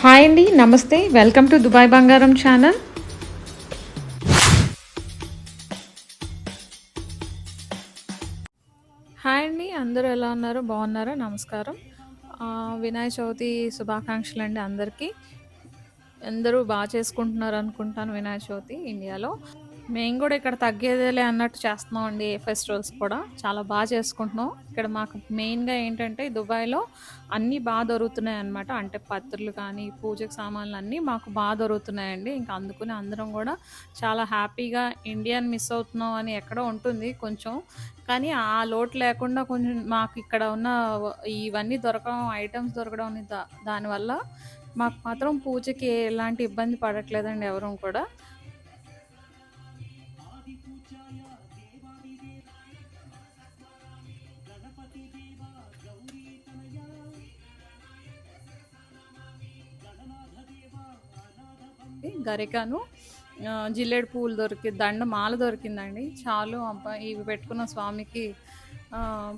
Hi అండి. నమస్తే. Welcome to Dubai బంగారం ఛానల్. హాయ్ అండి. అందరూ ఎలా ఉన్నారు? బాగున్నారా? నమస్కారం. వినాయక చవితి శుభాకాంక్షలండి అందరికీ. అందరూ చేసుకుంటున్నారు అనుకుంటాను వినాయక చవితి ఇండియాలో. మేము గూడా ఇక్కడ తగ్గేదేలే అన్నట్టు చేస్తున్నామండి. ఏ ఫెస్టివల్స్ కూడా చాలా చేసుకుంటున్నాం. ఇక్కడ మాకు మెయిన్‌గా ఏంటంటే దుబాయ్‌లో అన్నీ దొరుకుతున్నాయన్నమాట. అంటే పత్రులు కానీ, పూజకు సామాన్లు అన్నీ మాకు దొరుకుతున్నాయండి. ఇంకా అందుకని అందరం గూడా చాలా హ్యాపీగా ఇండియాని మిస్ అవుతున్నాం అని ఎక్కడో ఉంటుంది కొంచెం. కానీ ఆ లోటు లేకుండా కొంచెం మాకు ఇక్కడ ఉన్న ఇవన్నీ దొరకడం, ఐటెమ్స్ దొరకడం దానివల్ల మాకు మాత్రం పూజకి ఎలాంటి ఇబ్బంది పడట్లేదండి ఎవరం కూడా. గరికను, జిల్లేడు పువ్వులు మాల దొరికిందండి. చాలు అబ్బా! ఇవి పెట్టుకున్న స్వామికి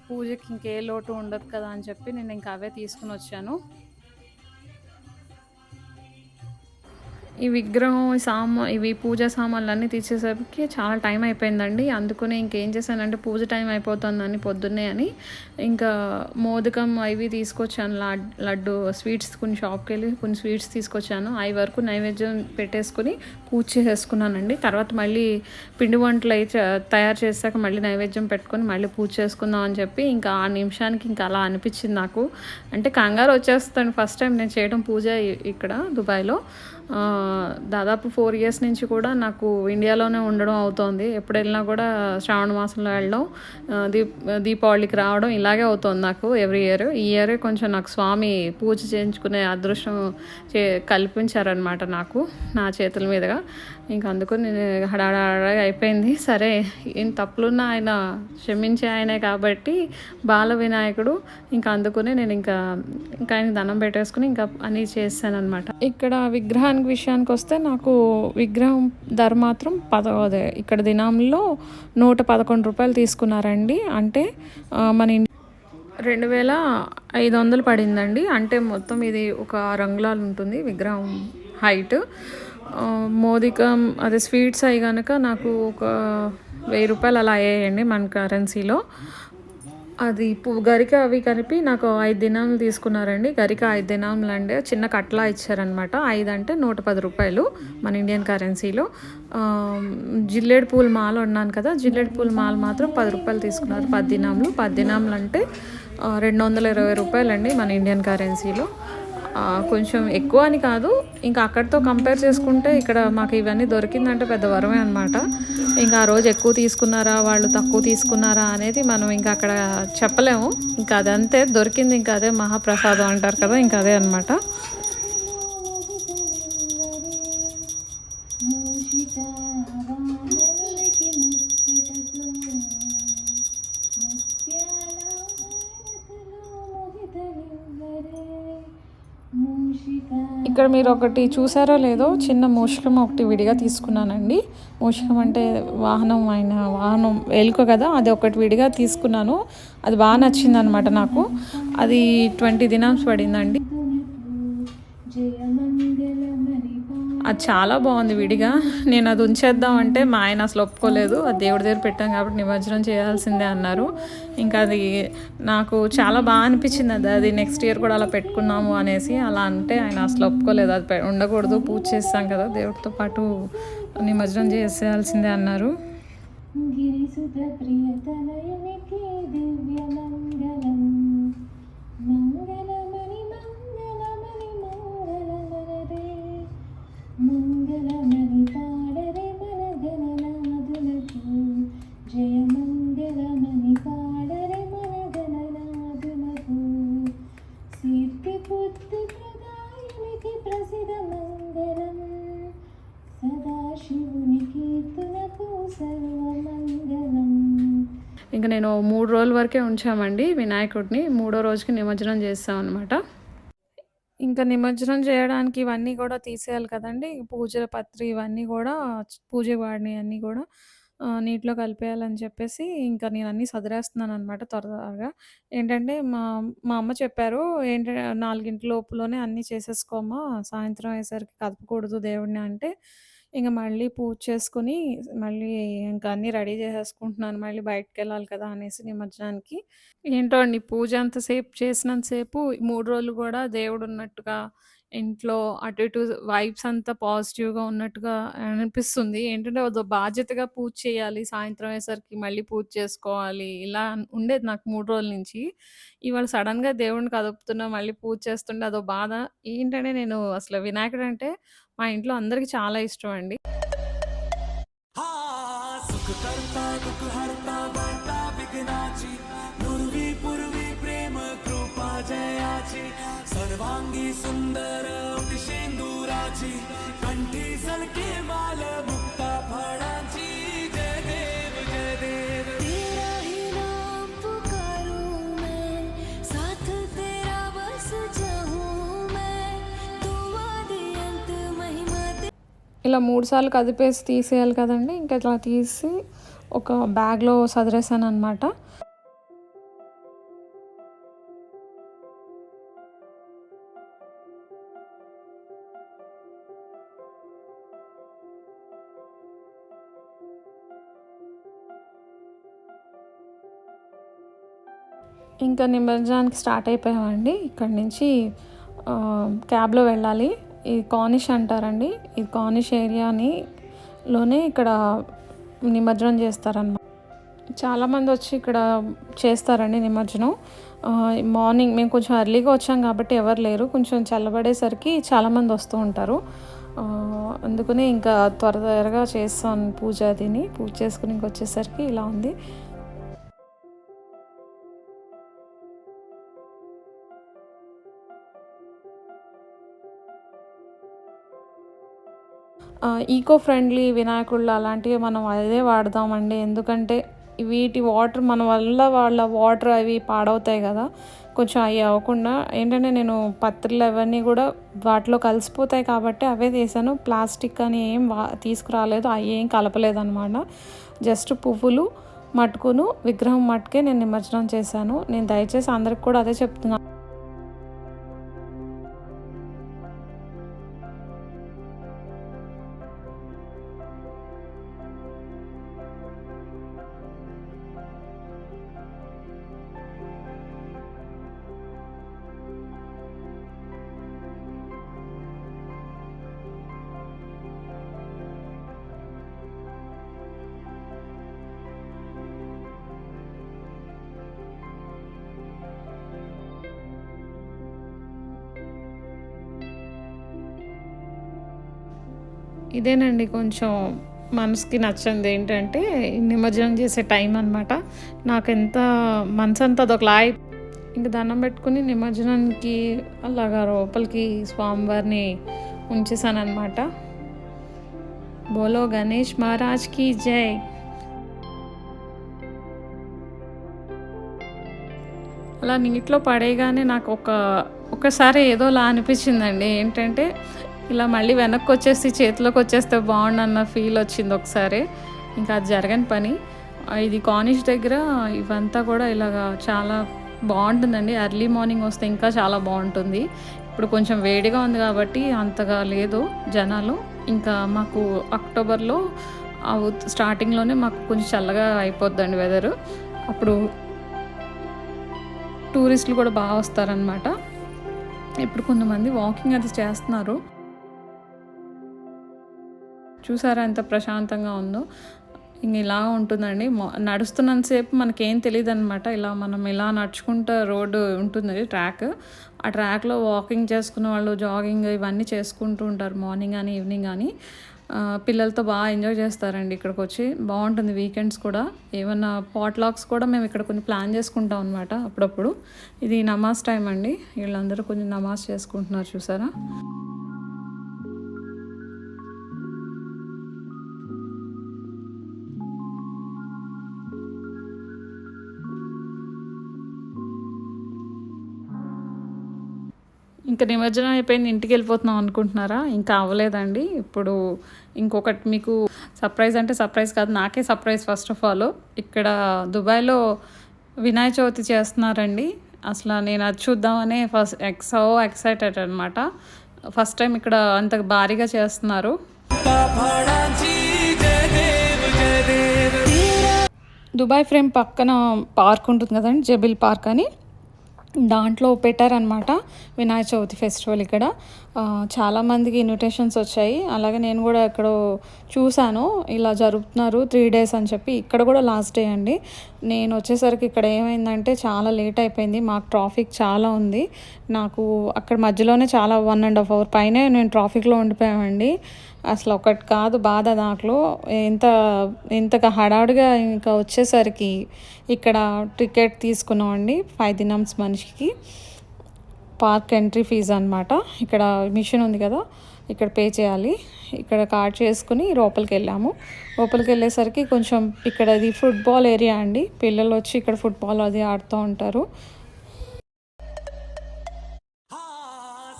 పూజకి ఇంకే లోటు ఉండదు కదా అని చెప్పి నేను ఇంకా అవే తీసుకొనొచ్చాను. ఈ విగ్రహం, ఇవి పూజా సామాన్లన్నీ తీసేసరికి చాలా టైం అయిపోయిందండి. అందుకనే ఇంకేం చేశానంటే పూజ టైం అయిపోతుందని పొద్దున్నే అని ఇంకా మోదకం అవి తీసుకొచ్చాను. లడ్డు స్వీట్స్ కొన్ని షాప్‌కెళ్ళి కొన్ని స్వీట్స్ తీసుకొచ్చాను. అవి వరకు నైవేద్యం పెట్టేసుకొని పూజ చేసేసుకున్నానండి. తర్వాత మళ్ళీ పిండి వంటలు తయారు చేశాక మళ్ళీ నైవేద్యం పెట్టుకొని మళ్ళీ పూజ చేసుకుందాం అని చెప్పి ఇంకా ఆ నిమిషానికి ఇంకా అలా అనిపించింది నాకు. అంటే కంగారు వచ్చేస్తుంది. ఫస్ట్ టైం నేను చేయడం పూజ ఇక్కడ దుబాయ్‌లో. దాదాపు 4 ఇయర్స్ నుంచి కూడా నాకు ఇండియాలోనే ఉండడం అవుతోంది. ఎప్పుడు వెళ్ళినా కూడా శ్రావణ మాసంలో వెళ్ళడం, దీపావళికి రావడం ఇలాగే అవుతుంది నాకు ఎవ్రీ ఇయర్. ఈ ఇయరే కొంచెం నాకు స్వామి పూజ చేయించుకునే అదృష్టం కల్పించారనమాట నాకు, నా చేతుల మీదుగా. ఇంక అందుకని నేను హడావిడిగా అయిపోయింది. సరే ఏం తప్పులున్నా ఆయన క్షమించే ఆయనే కాబట్టి బాల వినాయకుడు. ఇంకా అందుకనే నేను ఇంకా ఆయనకి దండం పెట్టేసుకుని ఇంకా అన్నీ చేశాననమాట. ఇక్కడ విషయానికి వస్తే నాకు విగ్రహం ధర మాత్రం ఇక్కడ దినాంలో ₹111 తీసుకున్నారండి. అంటే మన 2500 పడిందండి. అంటే మొత్తం ఇది ఒక రంగులాలు ఉంటుంది విగ్రహం హైట్. మోదికం అదే స్వీట్స్ అవి కనుక నాకు ఒక ₹1000 అలా అయ్యాయండి మన కరెన్సీలో. అది గరిక అవి కలిపి నాకు 5 దినాములు తీసుకున్నారండి. గరిక 5 దినాములు అండి. చిన్న కట్లా ఇచ్చారనమాట. 5 అంటే ₹110 మన ఇండియన్ కరెన్సీలో. జిల్లేడు పూల మాల ఉన్నాను కదా, జిల్లేడు పూల మాల మాత్రం ₹10 తీసుకున్నారు. 10 దినాములు. 10 దినాములు అంటే ₹220 అండి మన ఇండియన్ కరెన్సీలో. కొంచెం ఎక్కువ అని కాదు, ఇంకా అక్కడితో కంపేర్ చేసుకుంటే ఇక్కడ మాకు ఇవన్నీ దొరికిందంటే పెద్ద వరమే అనమాట. ఇంకా ఆ రోజు ఎక్కువ తీసుకున్నారా, వాళ్ళు తక్కువ తీసుకున్నారా అనేది మనం ఇంకా అక్కడ చెప్పలేము. ఇంకా అదంతే దొరికింది, ఇంకా అదే మహాప్రసాదం అంటారు కదా, ఇంకా అదే అనమాట. ఇక్కడ మీరు ఒకటి చూసారో లేదో, చిన్న మూషికం ఒకటి విడిగా తీసుకున్నానండి. మూషికం అంటే వాహనం ఎలుక కదా, అది ఒకటి విడిగా తీసుకున్నాను. అది బాగా నచ్చింది అనమాట నాకు. అది 20 దినామ్స్ పడిందండి. అది చాలా బాగుంది విడిగా. నేను అది ఉంచేద్దామంటే మా ఆయన అసలు ఒప్పుకోలేదు. అది దేవుడి దగ్గర పెట్టాం కాబట్టి నిమజ్జనం చేయాల్సిందే అన్నారు. ఇంకా అది నాకు చాలా బాగా అనిపించింది. అది నెక్స్ట్ ఇయర్ కూడా అలా పెట్టుకున్నాము అనేసి. అలా అంటే ఆయన అసలు ఒప్పుకోలేదు. అది ఉండకూడదు, పూజ చేస్తాం కదా దేవుడితో పాటు నిమజ్జనం చేసేయాల్సిందే అన్నారు. ఇంకా నేను 3 రోజుల వరకే ఉంచామండి వినాయకుడిని. 3వ రోజుకి నిమజ్జనం చేస్తామన్నమాట. ఇంకా నిమజ్జనం చేయడానికి ఇవన్నీ కూడా తీసేయాలి కదండి. పూజల పత్రి ఇవన్నీ కూడా పూజకి వాడినవి అన్నీ కూడా నీటిలో కలిపేయాలని చెప్పేసి ఇంకా నేనన్నీ సదిరేస్తున్నాననమాట త్వరగా. ఏంటంటే మా అమ్మ చెప్పారు, ఏంట 4 లోపులోనే అన్నీ చేసేసుకోమ్మా, సాయంత్రం అయ్యేసరికి కదపకూడదు దేవుడిని అంటే, ఇంక మళ్ళీ పూజ చేసుకొని, మళ్ళీ ఇంక అన్నీ రెడీ చేసేసుకుంటున్నాను. మళ్ళీ బయటికెళ్ళాలి కదా అనేసి నిమజ్జనానికి. ఏంటో అండి. పూజ అంతసేపు చేసినంత సేపు 3 రోజులు గూడా దేవుడున్నట్టుగా, ఇంట్లో అటు ఇటు వైబ్స్ అంతా పాజిటివ్‌గా ఉన్నట్టుగా అనిపిస్తుంది. ఏంటంటే అదో బాధ్యతగా పూజ చేయాలి. సాయంత్రం అయ్యేసరికి మళ్ళీ పూజ చేసుకోవాలి. ఇలా ఉండేది నాకు 3 రోజుల నుంచి. ఇవాళ సడెన్‌గా దేవుడిని కదుపుతున్నా, మళ్ళీ పూజ చేస్తుంటే అదో బాధ. ఏంటంటే నేను అసలు వినాయకుడంటే మా ఇంట్లో అందరికి చాలా ఇష్టం అండి. सुख करता दुख हरता वार्ता विघ्नाची नुरवी पूर्वी प्रेम कृपा जयाची सर्वांगी सुंदर शेंदुराची कंठी सलके माल मुक्ता फळाची जय देव जय देव तेरा ही नाम पुकारूं मैं, साथ तेरा बस जाऊं मैं, तू आदि अंत महिमा ఇలా 3 సార్లు కదిపేసి తీసేయాలి కదండీ! ఇంకా ఇట్లా తీసి ఒక బ్యాగ్‌లో సదిరేసాననమాట. ఇంకా నిమజ్జనానికి స్టార్ట్ అయిపోయామండి. ఇక్కడి నుంచి క్యాబ్‌లో వెళ్ళాలి. ఇది కార్నిష్ అంటారండి. ఈ కార్నిష్ లోనే ఇక్కడ నిమజ్జనం చేస్తారనమాట. చాలామందొచ్చి ఇక్కడ చేస్తారండి నిమజ్జనం. మార్నింగ్ మేము కొంచెం ఎర్లీగా వచ్చాం కాబట్టి ఎవరు లేరు. కొంచెం చల్లబడేసరికి చాలామంది వస్తూ ఉంటారు. అందుకనే ఇంకా త్వరగా చేస్తాను పూజ అదిని. పూజ చేసుకొని ఇంకొచ్చేసరికి ఇలా ఉంది. ఈకో ఫ్రెండ్లీ వినాయకుళ్ళు అలాంటివి మనం అదే వాడదామండి. ఎందుకంటే వీటి వాటర్ మన వల్ల వాళ్ళ వాటర్ అవి పాడవుతాయి కదా! కొంచెం అయి అవ్వకుండా ఏంటంటే నేను పత్రులు అవన్నీ కూడా వాటిలో కలిసిపోతాయి కాబట్టి అవే తీశాను. ప్లాస్టిక్ అని ఏం తీసుకురాలేదు. అయి ఏం కలపలేదనమాట. జస్ట్ పువ్వులు మట్టుకును విగ్రహం మట్టుకే నేను నిమజ్జనం చేశాను. నేను దయచేసి అందరికి కూడా అదే చెప్తున్నాను. ఇదేనండి కొంచెం మనసుకి నచ్చనిది ఏంటంటే, నిమజ్జనం చేసే టైం అనమాట. నాకెంత మనసంతా అదొకలా ఇంక దండం పెట్టుకొని నిమజ్జనానికి అలాగా లోపలికి స్వామివారిని ఉంచేసాననమాట. బోలో గణేష్ మహారాజ్‌కి జై. అలా నీటిలో పడేయగానే నాకు ఒకసారి ఏదోలా అనిపించిందండి. ఏంటంటే ఇలా మళ్ళీ వెనక్కొచ్చేసి చేతిలోకి వచ్చేస్తే బాగుండన్న ఫీల్ వచ్చింది ఒకసారి. ఇంకా అది జరగని పని. ఇది కార్నిష్ దగ్గర ఇవంతా కూడా ఇలాగా చాలా బాగుంటుందండి. ఎర్లీ మార్నింగ్ వస్తే ఇంకా చాలా బాగుంటుంది. ఇప్పుడు కొంచెం వేడిగా ఉంది కాబట్టి అంతగా లేదు జనాలు. ఇంకా మాకు అక్టోబర్‌లో స్టార్టింగ్‌లోనే మాకు కొంచెం చల్లగా అయిపోద్దండి వెదరు. అప్పుడు టూరిస్టులు కూడా బాగా వస్తారనమాట. ఇప్పుడు కొంతమంది వాకింగ్ అది చేస్తున్నారు. చూసారా ఎంత ప్రశాంతంగా ఉందో. ఇంక ఇలా ఉంటుందండి. నడుస్తున్నంత సేపు మనకేం తెలీదనమాట. మనం ఇలా నడుచుకుంటా రోడ్డు ఉంటుంది ట్రాక్. ఆ ట్రాక్‌లో వాకింగ్ చేసుకునే వాళ్ళు, జాగింగ్ ఇవన్నీ చేసుకుంటూ ఉంటారు మార్నింగ్ గానీ, ఈవినింగ్ గానీ. పిల్లలతో బాగా ఎంజాయ్ చేస్తారండి ఇక్కడికొచ్చి. బాగుంటుంది వీకెండ్స్ కూడా. ఏమన్నా పాట్‌లాక్స్ కూడా మేము ఇక్కడ కొన్ని ప్లాన్ చేసుకుంటాం అనమాట అప్పుడప్పుడు. ఇది నమాజ్ టైం అండి. వీళ్ళందరూ కొంచెం నమాజ్ చేసుకుంటున్నారు చూసారా. ఇంకా నిమజ్జనం అయిపోయింది ఇంటికి వెళ్ళిపోతున్నాం అనుకుంటున్నారా? ఇంకా అవ్వలేదండి. ఇప్పుడు ఇంకొకటి మీకు సర్ప్రైజ్ అంటే సర్ప్రైజ్ కాదు, నాకే సర్ప్రైజ్. ఫస్ట్ ఆఫ్ ఆల్ ఇక్కడ దుబాయ్లో వినాయక చవితి చేస్తున్నారండి. అసలు నేను అది చూద్దామనే సో ఎక్సైటెడ్ అనమాట. ఫస్ట్ టైం ఇక్కడ అంత భారీగా చేస్తున్నారు. पहाडांची जय देव जय देव దుబాయ్ ఫ్రేమ్ పక్కన పార్క్ ఉంటుంది కదండి, జబిల్ పార్క్ అని, దాంట్లో పెట్టారనమాట వినాయక చవితి ఫెస్టివల్. ఇక్కడ చాలామందికి ఇన్విటేషన్స్ వచ్చాయి. అలాగే నేను కూడా ఎక్కడో చూశాను ఇలా జరుపుతున్నారు 3 days అని చెప్పి. ఇక్కడ కూడా లాస్ట్ డే అండి. నేను వచ్చేసరికి ఇక్కడ ఏమైందంటే చాలా లేట్ అయిపోయింది. మాకు ట్రాఫిక్ చాలా ఉంది. నాకు అక్కడ మధ్యలోనే చాలా 1.5 hour పైనే నేను ట్రాఫిక్లో ఉండిపోయామండి. అసలు ఒకటి కాదు బాధ దాంట్లో. ఇంతగా హడావుడిగా ఇంకా వచ్చేసరికి ఇక్కడ టికెట్ తీసుకున్నామండి 5 dirhams మనిషికి. పార్క్ ఎంట్రీ ఫీజు అనమాట. ఇక్కడ మిషన్ ఉంది కదా, ఇక్కడ పే చేయాలి. ఇక్కడ కార్డ్ చేసుకుని లోపలికి వెళ్ళాము. లోపలికి వెళ్ళేసరికి కొంచెం ఇక్కడ ఇది ఫుట్బాల్ ఏరియా అండి. పిల్లలు వచ్చి ఇక్కడ ఫుట్బాల్ అది ఆడుతూ ఉంటారు.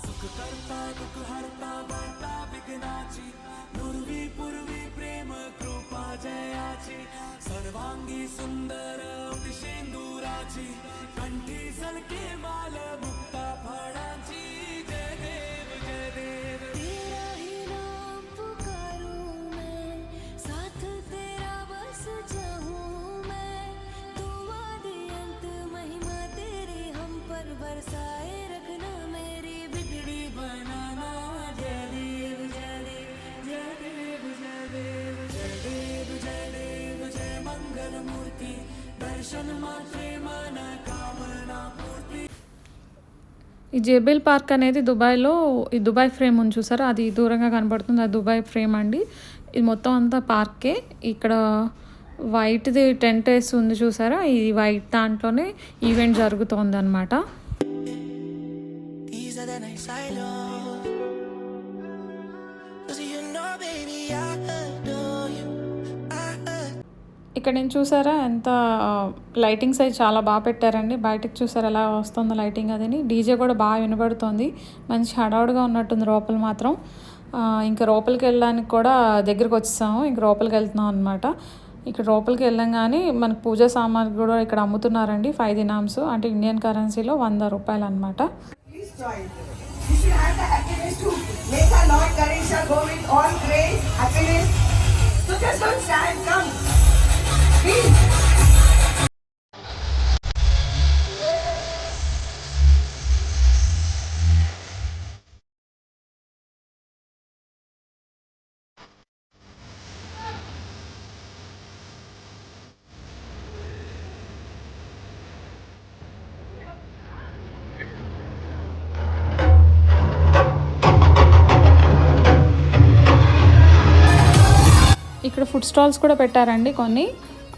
सुख करता दुख हरता वार्ता विघ्नाची नुरवी पूर्वी प्रेम कृपा जयाची सर्वांगी सुंदर शेंदुराची कंठी सलके माल मुक्ता फळांची जय देव जय देव तेरा ही नाम पुकारूं मैं, साथ तेरा बस चाहूं मैं, दुआ दी अंत महिमा तेरी हम पर बरसाए रखना मेरी बिगड़ी बनाना जय देव जय देव जय देव जय देव जय देव जय देव जय मंगल मूर्ति दर्शन मात्रे मन कामना पूर्ति ఈ జబిల్ పార్క్ అనేది దుబాయ్లో, ఈ దుబాయ్ ఫ్రేమ్ ఉంది చూసారా, అది దూరంగా కనబడుతుంది, అది దుబాయ్ ఫ్రేమ్ అండి. ఇది మొత్తం అంతా పార్కే. ఇక్కడ వైట్ది టెంట్ వేసి ఉంది చూసారా, ఈ వైట్ దాంట్లోనే ఈవెంట్ జరుగుతోంది అనమాట. These are the nights I love, 'cause you know baby I adore you, I adore. ఇక్కడ నేను చూసారా ఎంత లైటింగ్స్ అవి చాలా బాగా పెట్టారండి. బయటకు చూసారా ఎలా వస్తుందో లైటింగ్ అదని. డీజే కూడా బాగా వినబడుతోంది. మంచి హడావుడిగా ఉన్నట్టుంది లోపల మాత్రం. ఇంకా లోపలికి వెళ్ళడానికి కూడా దగ్గరికి వచ్చేసాము. ఇంక లోపలికి వెళ్తున్నాం అనమాట. ఇక్కడ లోపలికి వెళ్ళంగానే మనకు పూజా సామాన్లు కూడా ఇక్కడ అమ్ముతున్నారండి. 5 dirhams అంటే ఇండియన్ కరెన్సీలో 100 రూపాయలు అనమాట. Please join. You should have the happiness to make our Lord Ganesha go with all grace, happiness. So just don't stand, come. Please. ఇక్కడ ఫుడ్ స్టాల్స్ కూడా పెట్టారండి కొన్ని,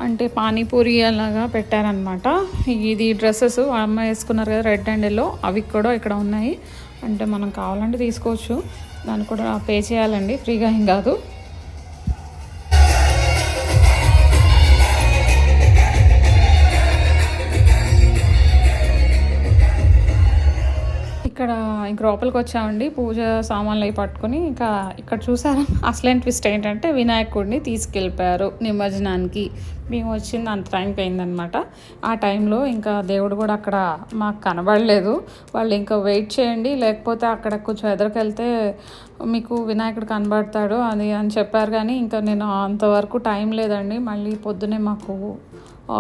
అంటే పానీపూరి అలాగా పెట్టారనమాట. ఇది డ్రెస్సెస్ అమ్మాయి వేసుకున్నారు కదా రెడ్ అండ్ ఎల్లో, అవి కూడా ఇక్కడ ఉన్నాయి. అంటే మనం కావాలంటే తీసుకోవచ్చు, దాన్ని కూడా పే చేయాలండి, ఫ్రీగా ఏం కాదు. ఇక్కడ ఇంక లోపలికి వచ్చామండి పూజ సామాన్లు అవి పట్టుకొని. ఇంకా ఇక్కడ చూసారా అసలైన ట్విస్ట్ ఏంటంటే వినాయకుడిని తీసుకెళ్ళిపోయారు నిమజ్జనానికి. మేము వచ్చింది అంత టైంకి అయిందనమాట. ఆ టైంలో ఇంకా దేవుడు కూడా అక్కడ మాకు కనబడలేదు. వాళ్ళు ఇంకా వెయిట్ చేయండి, లేకపోతే అక్కడ కొంచెం ఎదురుకెళ్తే మీకు వినాయకుడు కనబడతాడు అది అని చెప్పారు. కానీ ఇంకా నేను అంతవరకు టైం లేదండి, మళ్ళీ పొద్దునే మాకు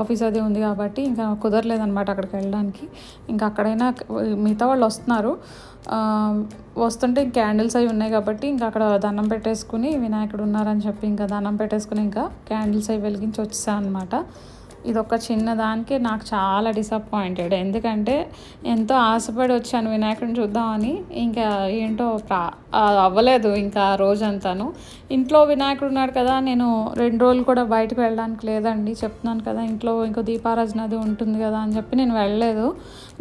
ఆఫీస్ అది ఉంది కాబట్టి ఇంకా కుదరలేదనమాట అక్కడికి వెళ్ళడానికి. ఇంకా అక్కడైనా మిగతా వాళ్ళు వస్తున్నారు, వస్తుంటే క్యాండిల్స్ అవి ఉన్నాయి కాబట్టి ఇంకా అక్కడ దండం పెట్టేసుకుని వినాయకుడు ఉన్నారని చెప్పి ఇంకా దండం పెట్టేసుకుని ఇంకా క్యాండిల్స్ అవి వెలిగించి వచ్చేసాను అనమాట. ఇదొక చిన్న దానికి నాకు చాలా డిసప్పాయింటెడ్. ఎందుకంటే ఎంతో ఆశపడి వచ్చాను వినాయకుడిని చూద్దామని, ఇంకా ఏంటో అవ్వలేదు ఇంకా రోజంతాను. ఇంట్లో వినాయకుడు ఉన్నాడు కదా, నేను 2 రోజులు కూడా బయటకు వెళ్ళడానికి లేదండి, చెప్తున్నాను కదా, ఇంట్లో ఇంకో దీపారాజన అది ఉంటుంది కదా అని చెప్పి నేను వెళ్ళలేదు.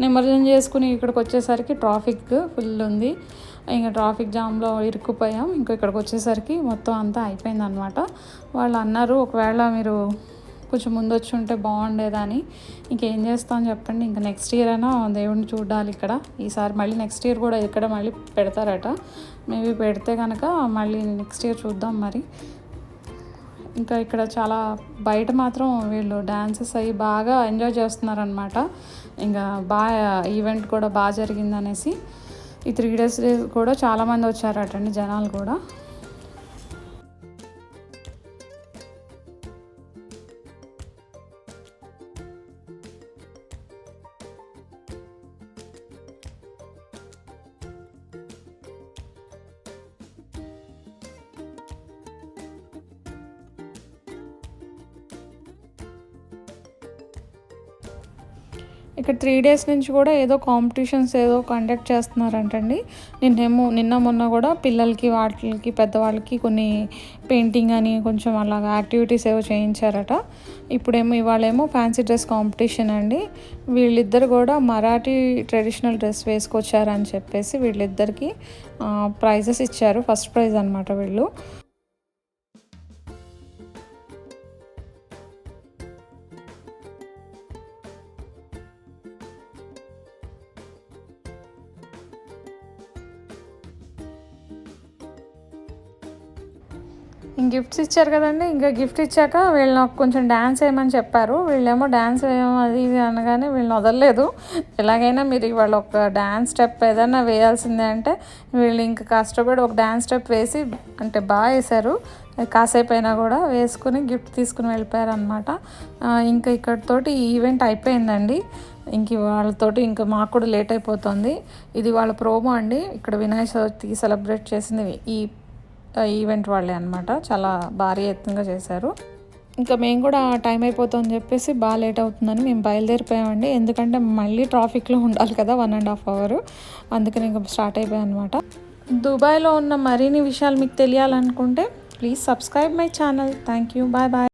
నిమజ్జనం చేసుకుని ఇక్కడికి వచ్చేసరికి ట్రాఫిక్ ఫుల్ ఉంది. ఇంకా ట్రాఫిక్ జామ్లో ఇరుక్కుపోయాం. ఇంకా ఇక్కడికి వచ్చేసరికి మొత్తం అంతా అయిపోయింది అనమాట. వాళ్ళు అన్నారు ఒకవేళ మీరు కొంచెం ముందు వచ్చి ఉంటే బాగుండేదని. ఇంకేం చేస్తాం చెప్పండి, ఇంకా నెక్స్ట్ ఇయర్ అయినా దేవుడిని చూడాలి ఇక్కడ. ఈసారి మళ్ళీ నెక్స్ట్ ఇయర్ కూడా ఇక్కడ మళ్ళీ పెడతారట. మేబీ పెడితే కనుక మళ్ళీ నెక్స్ట్ ఇయర్ చూద్దాం మరి. ఇంకా ఇక్కడ చాలా బయట మాత్రం వీళ్ళు డ్యాన్సెస్ అయ్యి బాగా ఎంజాయ్ చేస్తున్నారనమాట. ఇంకా బాగా ఈవెంట్ కూడా బాగా జరిగిందనేసి ఈ 3 days కూడా చాలామంది వచ్చారటండి జనాలు కూడా. ఇక్కడ 3 days నుంచి కూడా ఏదో కాంపిటీషన్స్ ఏదో కండక్ట్ చేస్తున్నారంటండి. నిన్న మొన్న కూడా పిల్లలకి వాటికి పెద్దవాళ్ళకి కొన్ని పెయింటింగ్ అని కొంచెం అలాగా యాక్టివిటీస్ ఏవో చేయించారట. ఇవాళేమో ఫ్యాన్సీ డ్రెస్ కాంపిటీషన్ అండి. వీళ్ళిద్దరు కూడా మరాఠీ ట్రెడిషనల్ డ్రెస్ వేసుకొచ్చారని చెప్పేసి వీళ్ళిద్దరికి ప్రైజెస్ ఇచ్చారు. ఫస్ట్ ప్రైజ్ అనమాట వీళ్ళు. గిఫ్ట్స్ ఇచ్చారు కదండి. ఇంకా గిఫ్ట్ ఇచ్చాక వీళ్ళు నాకు కొంచెం డ్యాన్స్ వేయమని చెప్పారు. వీళ్ళేమో డ్యాన్స్ వేయమో అది ఇది అనగానే వీళ్ళని వదలలేదు. ఎలాగైనా మీరు ఇవాళ ఒక డ్యాన్స్ స్టెప్ ఏదైనా వేయాల్సిందే అంటే వీళ్ళు ఇంకా కష్టపడి ఒక డ్యాన్స్ స్టెప్ వేసి అంటే బాగా వేశారు. కాసేపు అయినా కూడా వేసుకుని గిఫ్ట్ తీసుకుని వెళ్ళిపోయారు అనమాట. ఇంకా ఇక్కడితోటి ఈవెంట్ అయిపోయిందండి. ఇంక వాళ్ళతోటి ఇంకా మాకు కూడా లేట్ అయిపోతుంది. ఇది వాళ్ళ ప్రోమో అండి. ఇక్కడ వినాయక చవితి సెలబ్రేట్ చేసింది ఈ ఈవెంట్ వాళ్ళే అనమాట. చాలా భారీ ఎత్తుగా చేశారు. ఇంకా మేము కూడా టైం అయిపోతుందని చెప్పేసి బాగా లేట్ అవుతుందని మేము బయలుదేరిపోయామండి. ఎందుకంటే మళ్ళీ ట్రాఫిక్లో ఉండాలి కదా 1.5 hour. అందుకని ఇంకా స్టార్ట్ అయిపోయాం అనమాట. దుబాయ్లో ఉన్న మరిన్ని విషయాలు మీకు తెలియాలనుకుంటే please subscribe my channel. Thank you. Bye bye.